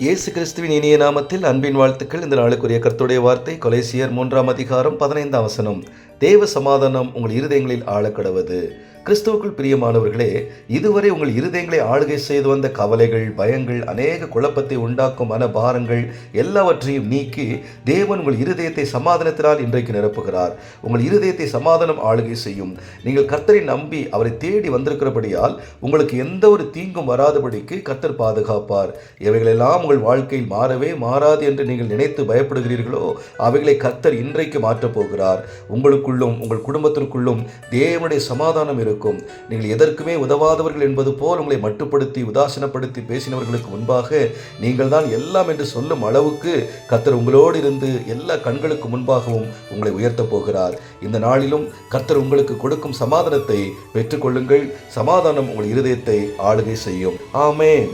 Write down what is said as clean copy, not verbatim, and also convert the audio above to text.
இயேசு கிறிஸ்துவின் இனிய நாமத்தில் அன்பின் வாழ்த்துக்கள். இந்த நாளுக்குரிய கர்த்தருடைய வார்த்தை கொலைசியர் 3:15 தேவ சமாதானம் உங்கள் இருதயங்களில் ஆழக்கடவது. கிறிஸ்துவுக்குள் பிரியமானவர்களே, இதுவரை உங்கள் இருதயங்களை ஆளுகை செய்து வந்த கவலைகள், பயங்கள், அநேக குழப்பத்தை உண்டாக்கும் மனபாரங்கள் எல்லாவற்றையும் நீக்கி தேவன் உங்கள் இருதயத்தை சமாதானத்தினால் இன்றைக்கு நிரப்புகிறார். உங்கள் இருதயத்தை சமாதானம் ஆளுகை செய்யும். நீங்கள் கர்த்தரை நம்பி அவரை தேடி வந்திருக்கிறபடியால் உங்களுக்கு எந்த ஒரு தீங்கும் வராதபடிக்கு கர்த்தர் பாதுகாப்பார். எவைகளெல்லாம் உங்கள் வாழ்க்கையில் மாறவே மாறாது என்று நீங்கள் நினைத்து பயப்படுகிறீர்களோ அவைகளை கர்த்தர் இன்றைக்கு மாற்றப் போகிறார். உங்களுக்குள்ளும் உங்கள் குடும்பத்திற்குள்ளும் தேவனுடைய சமாதானம் இருக்கும். நீங்கள் எதற்குமே உதவாதவர்கள் என்பது போல் உங்களை மட்டுப்படுத்தி உதாசீனப்படுத்தி பேசினவர்களுக்கு முன்பாக நீங்கள் தான் எல்லாம் என்று சொல்லும் அளவுக்கு கர்த்தர் உங்களோடு இருந்து எல்லா கண்களுக்கு முன்பாகவும் உங்களை உயர்த்தப் போகிறார். இந்த நாளிலும் கர்த்தர் உங்களுக்கு கொடுக்கும் சமாதானத்தை பெற்றுக்கொள்ளுங்கள். சமாதானம் உங்கள் இருதயத்தை ஆளுகை செய்யும். ஆமென்.